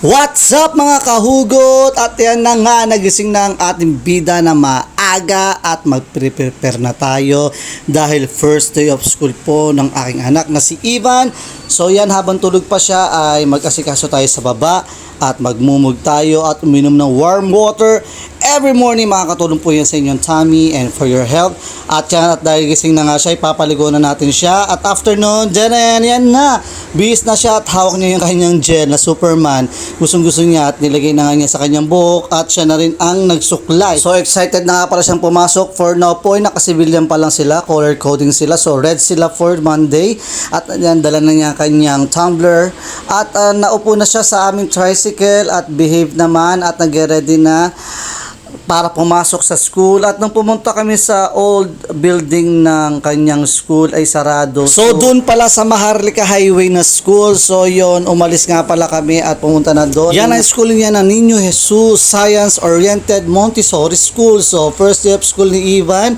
What's up mga kahugot? At yan na nga, nagising na ang ating bida na maaga at mag-prepare na tayo dahil first day of school po ng aking anak na si Ivan. So yan, habang tulog pa siya ay mag-asikaso tayo sa baba at magmumug tayo at uminom ng warm water every morning. Makakatulong po yan sa inyong tummy and for your health. At yan, at dahil gising na nga siya, ipapaligo na natin siya. At after nun, yan na. Bihis na siya at hawak niya yung kanyang gel na Superman. Gustong-gusto niya at nilagay na nga niya sa kanyang buhok at siya na rin ang nagsuklay. So excited na nga pala siyang pumasok. For now po ay naka-civilian pa lang sila. Color coding sila. So red sila for Monday. At yan, dala na niya kanyang tumbler. At naupo na siya sa aming tricycle at behave naman at nag-ready na para pumasok sa school. At nung pumunta kami sa old building ng kanyang school ay sarado. So doon pala sa Maharlika Highway na school. So yon, umalis nga pala kami at pumunta na doon. Yan ang school niya na Niño Jesus Science Oriented Montessori School. So first day of school ni Ivan.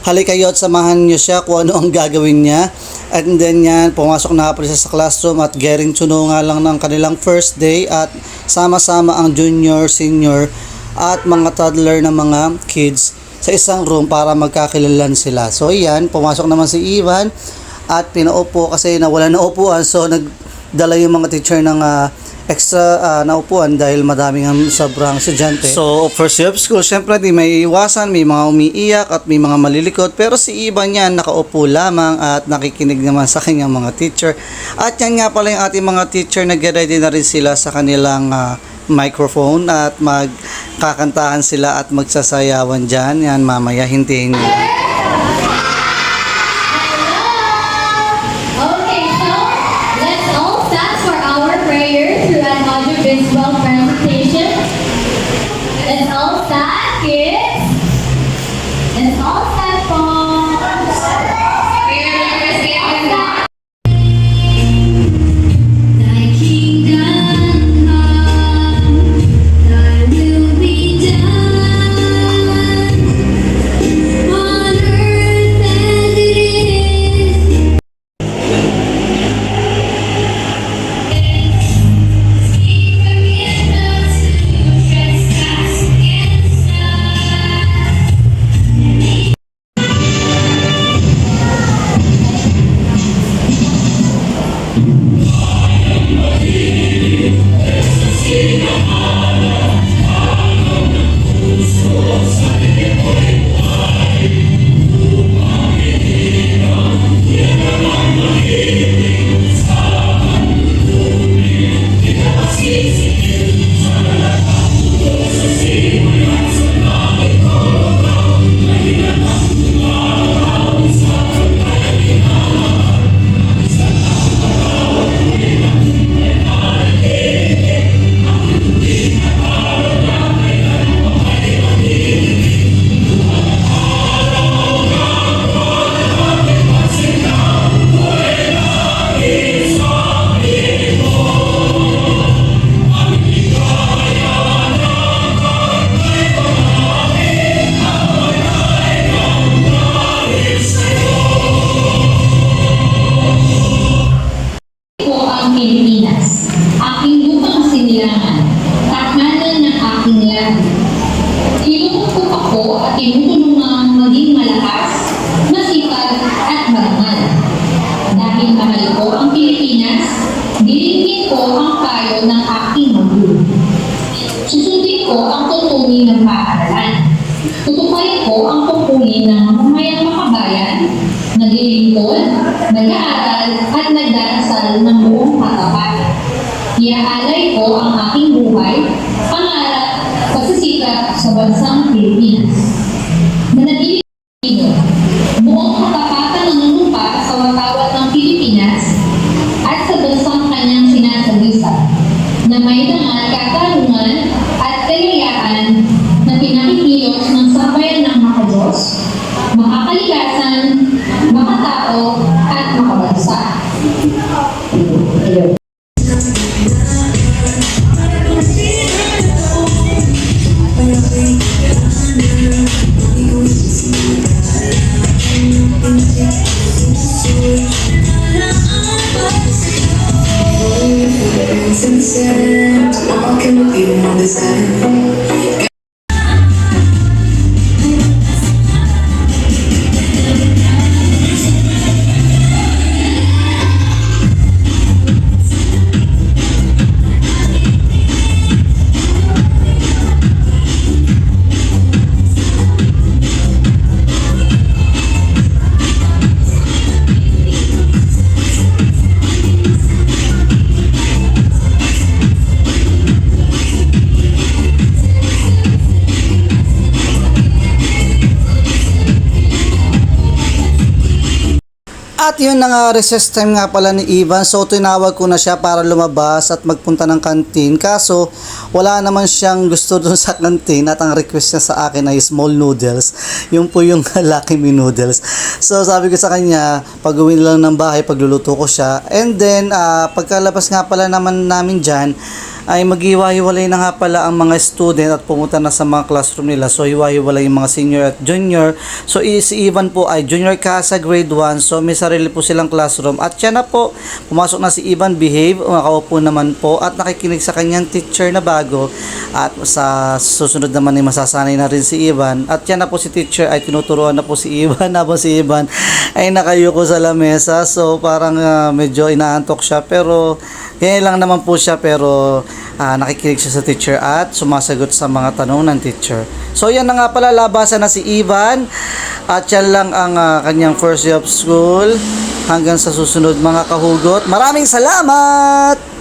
Halika kayo at samahan niyo siya kung ano ang gagawin niya. And then yan, pumasok na pala siya sa classroom at getting to know nga lang ng kanilang first day at sama-sama ang junior, senior at mga toddler na mga kids sa isang room para magkakilalan sila. So iyan, pumasok naman si Ivan at pinaupo kasi nawala na upuan. So nagdala yung mga teacher ng extra na upuan dahil madaming sobrang estudyante. So first day of school, syempre di may iwasan, may mga umiiyak at may mga malilikot. Pero si Ivan yan, nakaupo lamang at nakikinig naman sa kanyang mga teacher. At yan nga pala yung ating mga teacher, nag-ready na rin sila sa kanilang microphone at magkakantahan sila at magsasayawan dyan. Yan, mamaya hintayin nyo. Okay, so let's all stand for our prayer through an audiovisual presentation. Let's all stand, kids. Let's all stand for prayer numbers. Thy kingdom come, thy will be done on earth as it is. Forgive us who trespass against us. Po ang Pilipinas, aking lupang sinilangan, tahanan ng aking lahi. Ilungkot ako at tinutulungang maging malakas, masipag at marangal. Dahil mahal ko ang Pilipinas, dilingin ko ang payo ng aking magulang. Susundin ko ang tuntunin ng paaralan. Tutupayin ko ang tungkulin ng mamamayang makabayan, naglilingkod, nag-aaral at nagdarasal ng buong katapatan. Iaalay ko ang aking buhay, pangarap, pagsisikap sa bansang Pilipinas. Manatiling Pilipino, buong katapatan ng lupa sa watawat ng Pilipinas at sa bansang kanyang sinasagisag, na may dangal katarungan at kayayaan na pinakikilos ng sambayan ng makadiyos, makakalikasan, makatao, at makabansa. At yun na nga, recess time nga pala ni Ivan. So tinawag ko na siya para lumabas at magpunta ng kantin. Kaso wala naman siyang gusto dun sa kantin at ang request niya sa akin ay small noodles. Yung po yung Lucky Me noodles. So sabi ko sa kanya, pag uwi lang ng bahay, pagluluto ko siya. And then pagkalabas nga pala naman namin dyan, ay maghiwa-hiwalay na nga pala ang mga student at pumunta na sa mga classroom nila. So hiwa-hiwalay yung mga senior at junior. So si Ivan po ay junior CASA grade 1. So may sarili po silang classroom. At siya na po, pumasok na si Ivan, behave, nakaupo naman po at nakikinig sa kanyang teacher na bago. At sa susunod naman ay masasanay na rin si Ivan. At yan na po si teacher ay tinuturuan na po si Ivan. Habang si Ivan ay nakayuko sa lamesa. So parang medyo inaantok siya. Pero ganyan lang naman po siya, pero nakikinig siya sa teacher at sumasagot sa mga tanong ng teacher. So yan na nga pala, labasan na si Ivan at yan lang ang kanyang first day of school. Hanggang sa susunod mga kahugot. Maraming salamat!